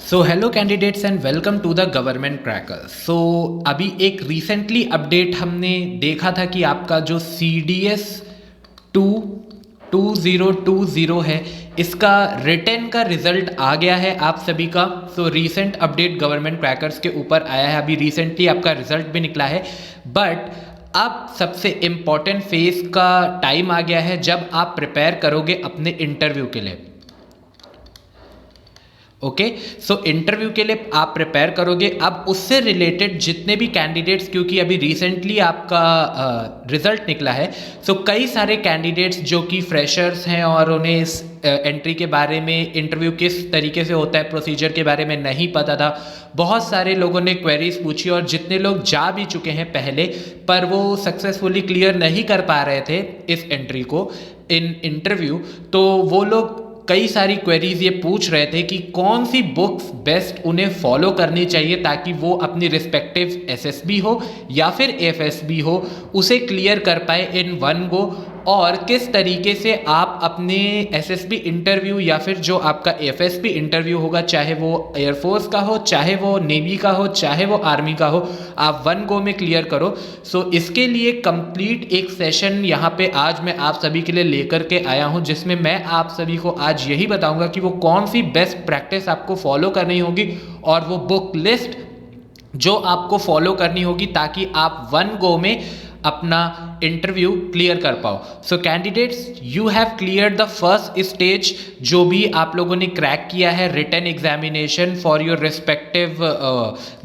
So hello candidates and welcome to the Government Cracker. So अभी एक recently update हमने देखा था कि आपका जो सी डी एस 2020 है, इसका रिटर्न का रिजल्ट आ गया है आप सभी का। सो रीसेंट अपडेट गवर्नमेंट क्रैकर्स के ऊपर आया है, अभी रिसेंटली आपका रिजल्ट भी निकला है। बट अब सबसे इम्पॉर्टेंट फेज का टाइम आ गया है जब आप प्रिपेयर करोगे अपने इंटरव्यू के लिए। ओके, सो इंटरव्यू के लिए आप प्रिपेयर करोगे। अब उससे रिलेटेड जितने भी कैंडिडेट्स, क्योंकि अभी रिसेंटली आपका रिजल्ट निकला है, सो कई सारे कैंडिडेट्स जो कि फ्रेशर्स हैं और उन्हें इस एंट्री के बारे में, इंटरव्यू किस तरीके से होता है, प्रोसीजर के बारे में नहीं पता था। बहुत सारे लोगों ने क्वेरीज पूछी और जितने लोग जा भी चुके हैं पहले, पर वो सक्सेसफुली क्लियर नहीं कर पा रहे थे इस एंट्री को इन इंटरव्यू, तो वो लोग कई सारी क्वेरीज ये पूछ रहे थे कि कौन सी बुक्स बेस्ट उन्हें फॉलो करनी चाहिए ताकि वो अपनी रिस्पेक्टिव एसएसबी हो या फिर एफएसबी हो, उसे क्लियर कर पाए इन वन गो। और किस तरीके से आप अपने एसएसबी इंटरव्यू या फिर जो आपका एफएसबी इंटरव्यू होगा, चाहे वो एयरफोर्स का हो, चाहे वो नेवी का हो, चाहे वो आर्मी का हो, आप वन गो में क्लियर करो। सो इसके लिए कंप्लीट एक सेशन यहाँ पे आज मैं आप सभी के लिए लेकर के आया हूँ, जिसमें मैं आप सभी को आज यही बताऊंगा कि वो कौन सी बेस्ट प्रैक्टिस आपको फॉलो करनी होगी और वो बुक लिस्ट जो आपको फॉलो करनी होगी ताकि आप वन गो में अपना इंटरव्यू क्लियर कर पाओ। So candidates, you have clear the first stage, जो भी आप लोगों ने क्रैक किया है written examination for your respective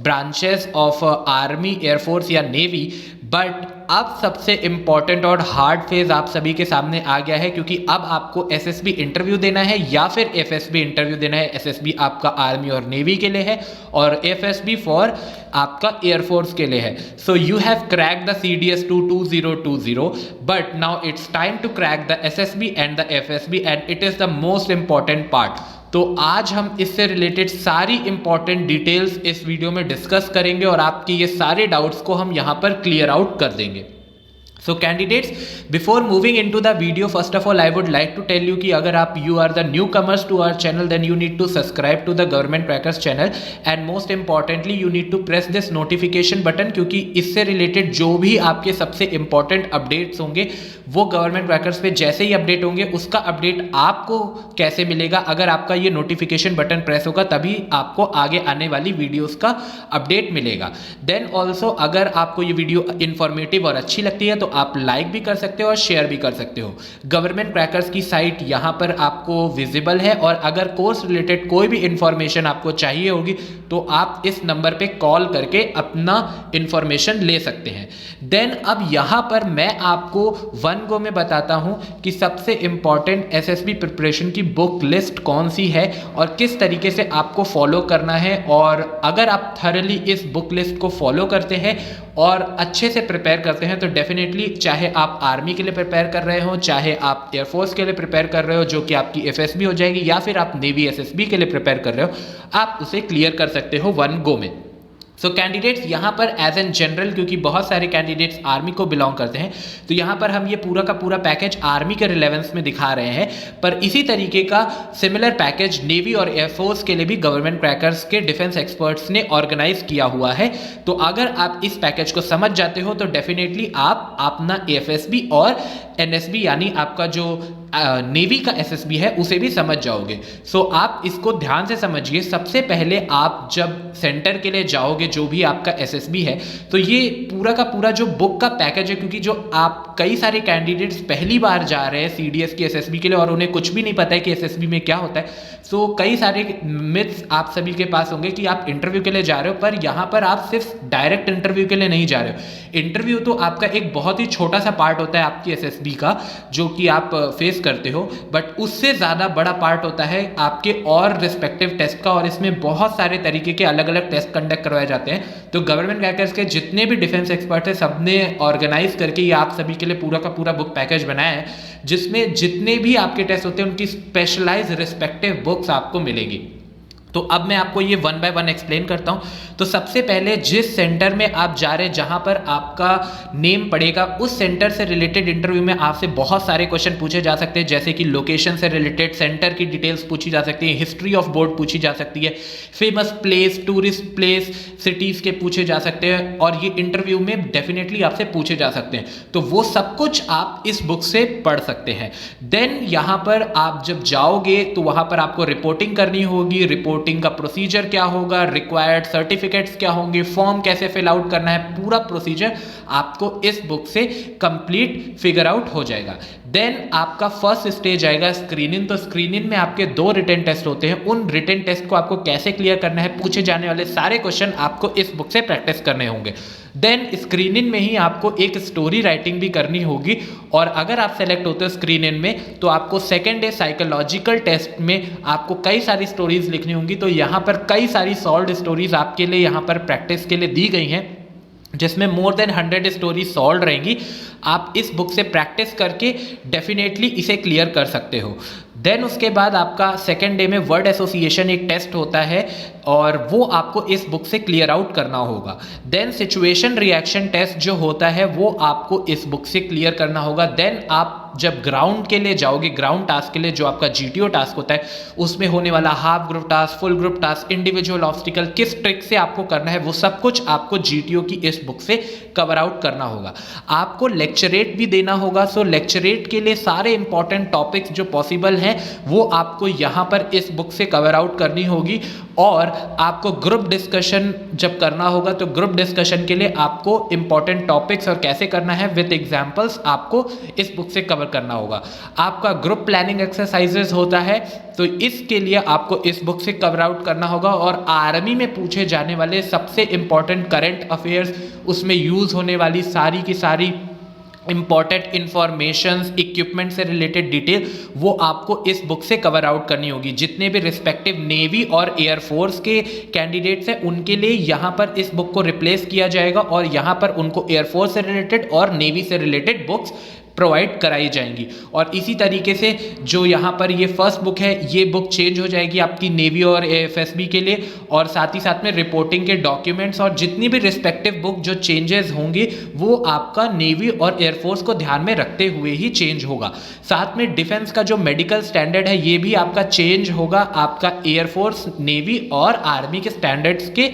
branches of army, air force या नेवी। बट अब सबसे इम्पॉर्टेंट और हार्ड फेज आप सभी के सामने आ गया है, क्योंकि अब आपको एसएसबी इंटरव्यू देना है या फिर एफएसबी इंटरव्यू देना है। एसएसबी आपका आर्मी और नेवी के लिए है और एफएसबी फॉर आपका एयरफोर्स के लिए है। So you have crack the CDS 2020, but now it's time to crack the SSB and the FSB and it is the most important part. तो आज हम इससे रिलेटेड सारी इंपॉर्टेंट डिटेल्स इस वीडियो में डिस्कस करेंगे और आपके ये सारे डाउट्स को हम यहाँ पर क्लियर आउट कर देंगे। So candidates, before moving into the video, first of all I would like to tell you कि अगर आप you are the newcomers to our channel, then you need to subscribe to the Government Crackers channel and most importantly you need to press this notification button, क्योंकि इससे related जो भी आपके सबसे important updates होंगे वो गवर्नमेंट क्रैकर्स पे जैसे ही अपडेट होंगे उसका अपडेट आपको कैसे मिलेगा, अगर आपका ये नोटिफिकेशन बटन प्रेस होगा तभी आपको आगे आने वाली वीडियोस का अपडेट मिलेगा। देन ऑल्सो अगर आपको ये वीडियो इंफॉर्मेटिव और अच्छी लगती है तो आप लाइक भी कर सकते हो और शेयर भी कर सकते हो। गवर्नमेंट क्रैकर्स की साइट यहाँ पर आपको विजिबल है और अगर कोर्स रिलेटेड कोई भी इंफॉर्मेशन आपको चाहिए होगी तो आप इस नंबर पे कॉल करके अपना इंफॉर्मेशन ले सकते हैं। देन अब यहाँ पर मैं आपको वन गो में बताता हूँ कि सबसे इंपॉर्टेंट एसएसबी प्रिपरेशन की बुक लिस्ट कौन सी है और किस तरीके से आपको फॉलो करना है। और अगर आप थरली इस बुक लिस्ट को फॉलो करते हैं और अच्छे से प्रिपेयर करते हैं तो डेफिनेटली, चाहे आप आर्मी के लिए प्रिपेयर कर रहे हो, चाहे आप एयरफोर्स के लिए प्रिपेयर कर रहे हो जो कि आपकी एफएसबी हो जाएगी, या फिर आप नेवी एसएसबी के लिए प्रिपेयर कर रहे हो, आप उसे क्लियर कर सकते हो वन गो में। सो कैंडिडेट्स, यहाँ पर एज एन जनरल, क्योंकि बहुत सारे कैंडिडेट्स आर्मी को बिलोंग करते हैं, तो यहाँ पर हम ये पूरा का पूरा पैकेज आर्मी के रिलेवेंस में दिखा रहे हैं, पर इसी तरीके का सिमिलर पैकेज नेवी और एयरफोर्स के लिए भी गवर्नमेंट क्रैकर्स के डिफेंस एक्सपर्ट्स ने ऑर्गेनाइज किया हुआ है। तो अगर आप इस पैकेज को समझ जाते हो तो डेफिनेटली आप अपना एफएसबी और एनएसबी यानी आपका जो नेवी का एसएसबी है उसे भी समझ जाओगे। सो आप इसको ध्यान से समझिए। सबसे पहले आप जब सेंटर के लिए जाओगे, जो भी आपका एसएसबी है, तो ये पूरा का पूरा जो बुक का पैकेज है, क्योंकि जो आप कई सारे कैंडिडेट्स पहली बार जा रहे हैं सीडीएस की एसएसबी के लिए और उन्हें कुछ भी नहीं पता है कि एसएसबी में क्या होता है। सो कई सारे मिथ्स आप सभी के पास होंगे कि आप इंटरव्यू के लिए जा रहे हो, पर यहाँ पर आप सिर्फ डायरेक्ट इंटरव्यू के लिए नहीं जा रहे हो। इंटरव्यू तो आपका एक बहुत ही छोटा सा पार्ट होता है आपकी एसएसबी का, जो कि आप फेस करते हो, बट उससे ज़्यादा बड़ा पार्ट होता है आपके और रिस्पेक्टिव टेस्ट का, और इसमें बहुत सारे तरीके के अलग अलग टेस्ट कंडक्ट करवाए जाते हैं। तो गवर्नमेंट क्रैकर्स के जितने भी डिफेंस एक्सपर्ट हैं, सबने ऑर्गेनाइज करके ये आप सभी के लिए पूरा का पूरा बुक पैकेज बनाया है, जिसमें जितने भी आपके टेस्ट होते हैं उनकी स्पेशलाइज रिस्पेक्टिव बुक्स आपको मिलेगी। तो अब मैं आपको ये वन बाय वन एक्सप्लेन करता हूँ। तो सबसे पहले जिस सेंटर में आप जा रहे हैं, जहाँ पर आपका नेम पड़ेगा, उस सेंटर से रिलेटेड इंटरव्यू में आपसे बहुत सारे क्वेश्चन पूछे जा सकते हैं, जैसे कि लोकेशन से रिलेटेड, सेंटर की डिटेल्स पूछी जा सकती है, हिस्ट्री ऑफ बोर्ड पूछी जा सकती है, famous place, tourist place, cities के पूछे जा सकते हैं, और ये इंटरव्यू में डेफिनेटली आपसे पूछे जा सकते हैं। तो वो सब कुछ आप इस बुक से पढ़ सकते हैं। देन यहाँ पर आप जब जाओगे तो वहाँ पर आपको रिपोर्टिंग करनी होगी। रिपोर्टिंग का प्रोसीजर क्या होगा, रिक्वायर्ड सर्टिफिकेट्स क्या होंगे, फॉर्म कैसे फिल आउट करना है, पूरा प्रोसीजर आपको इस बुक से कंप्लीट फिगर आउट हो जाएगा। देन आपका फर्स्ट स्टेज आएगा स्क्रीनिंग। तो स्क्रीनिंग में आपके 2 रिटन टेस्ट होते हैं। उन रिटन टेस्ट को आपको कैसे क्लियर करना है, पूछे जाने वाले सारे क्वेश्चन आपको इस बुक से प्रैक्टिस करने होंगे। देन स्क्रीनिंग में ही आपको एक स्टोरी राइटिंग भी करनी होगी, और अगर आप सेलेक्ट होते हो स्क्रीनिंग में तो आपको सेकेंड डे साइकोलॉजिकल टेस्ट में आपको कई सारी स्टोरीज लिखनी होंगी। तो यहाँ पर कई सारी सॉल्व्ड स्टोरीज आपके लिए यहाँ पर प्रैक्टिस के लिए दी गई हैं, जिसमें मोर देन 100 स्टोरी सॉल्व रहेंगी। आप इस बुक से प्रैक्टिस करके डेफिनेटली इसे क्लियर कर सकते हो। देन उसके बाद आपका सेकेंड डे में वर्ड एसोसिएशन एक टेस्ट होता है, और वो आपको इस बुक से क्लियर आउट करना होगा। देन सिचुएशन रिएक्शन टेस्ट जो होता है वो आपको इस बुक से क्लियर करना होगा। देन आप जब ग्राउंड के लिए जाओगे, ग्राउंड टास्क के लिए जो आपका GTO टास्क होता है, उसमें होने वाला half group task, full group task, individual obstacle किस ट्रिक से आपको करना है, वो सब कुछ आपको GTO की इस बुक से कवर आउट करना होगा। आपको लेक्चरेट भी देना होगा। सो लेक्चरेट के लिए सारे इंपॉर्टेंट टॉपिक्स जो पॉसिबल हैं वो आपको यहाँ पर इस बुक से कवर आउट करनी होगी। और आपको ग्रुप डिस्कशन जब करना होगा तो ग्रुप डिस्कशन के लिए आपको इंपॉर्टेंट टॉपिक्स और कैसे करना है विद एग्जांपल्स आपको इस बुक से कवर करना होगा। आपका ग्रुप प्लानिंग एक्सरसाइजेस होता है, तो इसके लिए आपको इस बुक से कवर आउट करना होगा। और आर्मी में पूछे जाने वाले सबसे इंपॉर्टेंट करंट अफेयर्स, उसमें यूज होने वाली सारी की सारी इंपॉर्टेंट इंफॉर्मेशंस, इक्विपमेंट से रिलेटेड डिटेल, वो आपको इस बुक से कवर आउट करनी होगी। जितने भी रिस्पेक्टिव नेवी और एयरफोर्स के कैंडिडेट्स हैं उनके लिए यहाँ पर इस बुक को रिप्लेस किया जाएगा, और यहाँ पर उनको एयरफोर्स से रिलेटेड और नेवी से रिलेटेड बुक्स प्रोवाइड कराई जाएंगी। और इसी तरीके से जो यहाँ पर ये फर्स्ट बुक है, ये बुक चेंज हो जाएगी आपकी नेवी और AFSB के लिए, और साथ ही साथ में रिपोर्टिंग के डॉक्यूमेंट्स और जितनी भी रिस्पेक्टिव बुक जो चेंजेस होंगी वो आपका नेवी और एयरफोर्स को ध्यान में रखते हुए ही चेंज होगा। साथ में डिफेंस का जो मेडिकल स्टैंडर्ड है ये भी आपका चेंज होगा, आपका एयरफोर्स, नेवी और आर्मी के स्टैंडर्ड्स के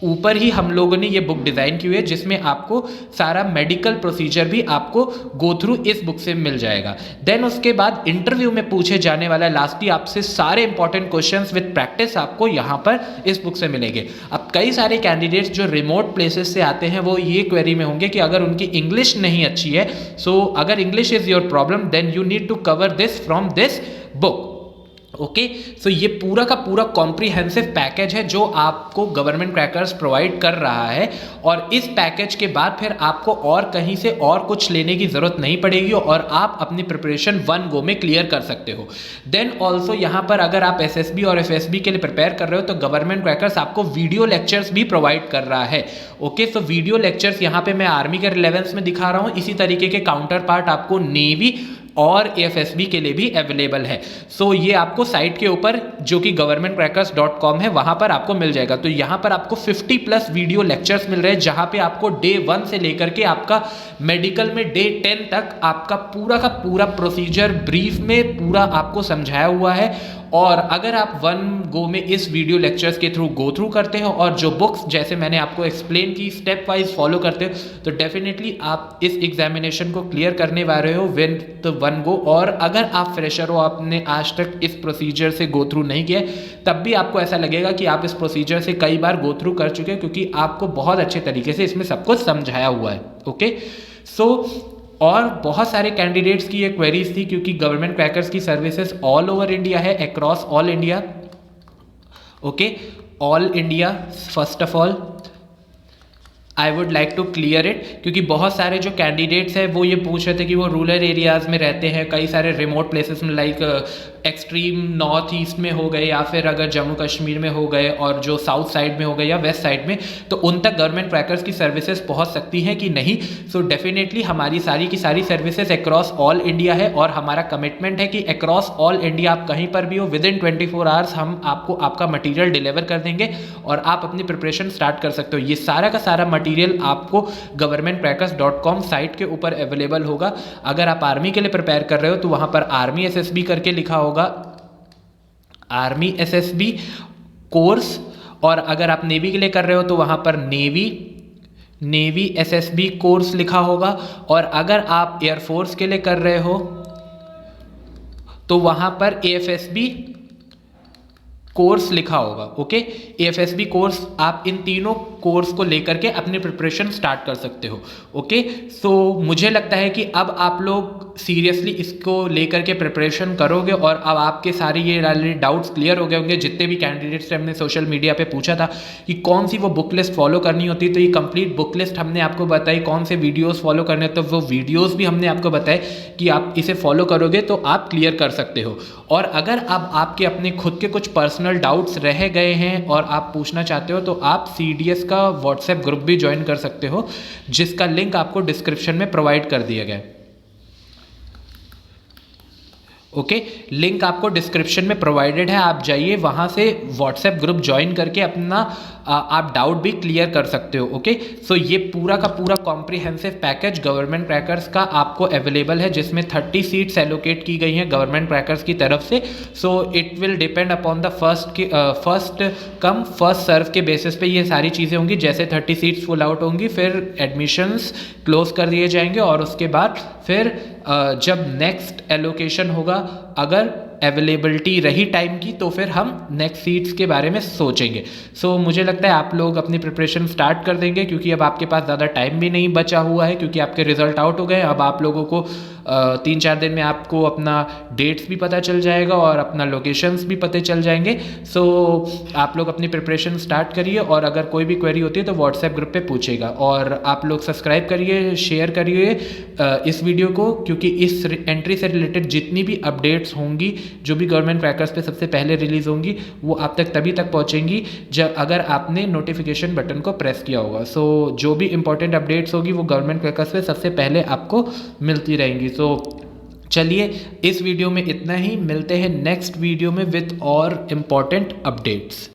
ऊपर ही हम लोगों ने ये बुक डिज़ाइन की हुई है, जिसमें आपको सारा मेडिकल प्रोसीजर भी आपको गो थ्रू इस बुक से मिल जाएगा। देन उसके बाद इंटरव्यू में पूछे जाने वाला लास्टली आपसे सारे इंपॉर्टेंट क्वेश्चंस विद प्रैक्टिस आपको यहाँ पर इस बुक से मिलेंगे। अब कई सारे कैंडिडेट्स जो रिमोट प्लेसेस से आते हैं वो ये क्वेरी में होंगे कि अगर उनकी इंग्लिश नहीं अच्छी है, सो अगर English is your problem then you need to cover this from this book. Okay, so ये पूरा का पूरा कॉम्प्रिहेंसिव पैकेज है जो आपको गवर्नमेंट क्रैकर्स प्रोवाइड कर रहा है, और इस पैकेज के बाद फिर आपको और कहीं से और कुछ लेने की ज़रूरत नहीं पड़ेगी, और आप अपनी प्रिपरेशन वन गो में क्लियर कर सकते हो। देन ऑल्सो यहाँ पर अगर आप SSB और FSB के लिए प्रिपेयर कर रहे हो तो गवर्नमेंट क्रैकर्स आपको वीडियो लेक्चर्स भी प्रोवाइड कर रहा है। ओके, सो वीडियो लेक्चर्स यहाँ पे मैं आर्मी के रिलेवेंस में दिखा रहा हूँ, इसी तरीके के काउंटर पार्ट आपको नेवी और AFSB के लिए भी अवेलेबल है। सो ये आपको साइट के ऊपर जो कि governmentcrackers.com है वहाँ पर आपको मिल जाएगा। तो यहाँ पर आपको 50+ वीडियो लेक्चर्स मिल रहे हैं, जहाँ पे आपको डे 1 से लेकर के आपका मेडिकल में डे 10 तक आपका पूरा का पूरा प्रोसीजर ब्रीफ में पूरा आपको समझाया हुआ है। और अगर आप वन गो में इस वीडियो लेक्चर्स के थ्रू गो थ्रू करते हो और जो बुक्स जैसे मैंने आपको एक्सप्लेन की स्टेप वाइज फॉलो करते हो, तो डेफिनेटली आप इस एग्जामिनेशन को क्लियर करने वाले हो विद वन गो। और अगर आप फ्रेशर हो, आपने आज तक इस प्रोसीजर से गो थ्रू नहीं किया, तब भी आपको ऐसा लगेगा कि आप इस प्रोसीजर से कई बार गो थ्रू कर चुके हैं, क्योंकि आपको बहुत अच्छे तरीके से इसमें सब कुछ समझाया हुआ है। ओके, सो और बहुत सारे कैंडिडेट्स की ये क्वेरीज थी, क्योंकि गवर्नमेंट क्रैकर्स की सर्विसेज ऑल ओवर इंडिया है, across all India. Okay, all India first of all I would like to clear it, क्योंकि बहुत सारे जो कैंडिडेट्स हैं वो ये पूछ रहे थे कि वो रूरल एरियाज़ में रहते हैं, कई सारे रिमोट प्लेसेस में लाइक एक्सट्रीम नॉर्थ ईस्ट में हो गए या फिर अगर जम्मू कश्मीर में हो गए और जो साउथ साइड में हो गए या वेस्ट साइड में, तो उन तक गवर्नमेंट क्रैकर्स की सर्विसेज पहुंच सकती हैं कि नहीं। सो डेफिनेटली हमारी सारी की सारी सर्विसेज अक्रॉस ऑल इंडिया है और हमारा कमिटमेंट है कि अक्रॉस ऑल इंडिया आप कहीं पर भी हो, विद इन 24 आवर्स हम आपको आपका मटीरियल डिलीवर कर देंगे और आप अपनी प्रिपरेशन स्टार्ट कर सकते हो। ये सारा का सारा मटीरियल आपको governmentcrackers.com साइट के ऊपर अवेलेबल होगा। अगर आप आर्मी के लिए प्रिपेयर कर रहे हो तो वहां पर आर्मी एसएसबी करके लिखा होगा, आर्मी एसएसबी कोर्स, और अगर आप नेवी के लिए कर रहे हो तो वहां पर नेवी एसएसबी कोर्स लिखा होगा, और अगर आप एयरफोर्स के लिए कर रहे हो तो वहां पर एएफएसबी कोर्स लिखा होगा। ओके, एएफएसबी कोर्स, आप इन तीनों कोर्स को लेकर के अपनी प्रिपरेशन स्टार्ट कर सकते हो। ओके, सो मुझे लगता है कि अब आप लोग सीरियसली इसको लेकर के प्रिपरेशन करोगे और अब आपके सारे ये डाउट्स क्लियर हो गए होंगे। जितने भी कैंडिडेट्स से हमने सोशल मीडिया पे पूछा था कि कौन सी वो बुक लिस्ट फॉलो करनी होती है, तो ये कंप्लीट बुक लिस्ट हमने आपको बताई, कौन से वीडियोस फॉलो करने, तो वो वीडियोस भी हमने आपको बताए कि आप इसे फॉलो करोगे तो आप क्लियर कर सकते हो। और अगर अब आपके अपने खुद के कुछ पर्सनल डाउट्स रह गए हैं और आप पूछना चाहते हो तो आप सीडीएस का व्हाट्सएप ग्रुप भी ज्वाइन कर सकते हो, जिसका लिंक आपको डिस्क्रिप्शन में प्रोवाइड कर दिया गया है। ओके, लिंक आपको डिस्क्रिप्शन में प्रोवाइडेड है, आप जाइए वहाँ से व्हाट्सएप ग्रुप ज्वाइन करके अपना आप डाउट भी क्लियर कर सकते हो। ओके, सो ये पूरा का पूरा कॉम्प्रिहेंसिव पैकेज गवर्नमेंट क्रैकर्स का आपको अवेलेबल है, जिसमें 30 सीट्स एलोकेट की गई हैं गवर्नमेंट क्रैकर्स की तरफ से। So it will depend upon the first come first serve के बेसिस पे ये सारी चीज़ें होंगी। जैसे 30 सीट्स फुल आउट होंगी फिर एडमिशन्स क्लोज कर दिए जाएंगे और उसके बाद फिर जब नेक्स्ट एलोकेशन होगा, अगर अवेलेबिलिटी रही टाइम की, तो फिर हम नेक्स्ट सीट्स के बारे में सोचेंगे। सो मुझे लगता है आप लोग अपनी प्रिपरेशन स्टार्ट कर देंगे, क्योंकि अब आपके पास ज़्यादा टाइम भी नहीं बचा हुआ है, क्योंकि आपके रिजल्ट आउट हो गए। अब आप लोगों को 3-4 दिन में आपको अपना डेट्स भी पता चल जाएगा और अपना लोकेशंस भी पता चल जाएंगे। सो आप लोग अपनी प्रिपरेशन स्टार्ट करिए और अगर कोई भी क्वेरी होती है तो व्हाट्सएप ग्रुप पे पूछेगा। और आप लोग सब्सक्राइब करिए, शेयर करिए इस वीडियो को, क्योंकि इस एंट्री से रिलेटेड जितनी भी अपडेट्स होंगी जो भी गवर्नमेंट क्रैकर्स पे सबसे पहले रिलीज होंगी वो आप तक तभी तक पहुंचेंगी जब अगर आपने नोटिफिकेशन बटन को प्रेस किया होगा। सो जो भी इंपॉर्टेंट अपडेट्स होगी वो गवर्नमेंट क्रैकर्स पे सबसे पहले आपको मिलती रहेंगी। सो चलिए इस वीडियो में इतना ही, मिलते हैं नेक्स्ट वीडियो में विद और इम्पॉर्टेंट अपडेट्स।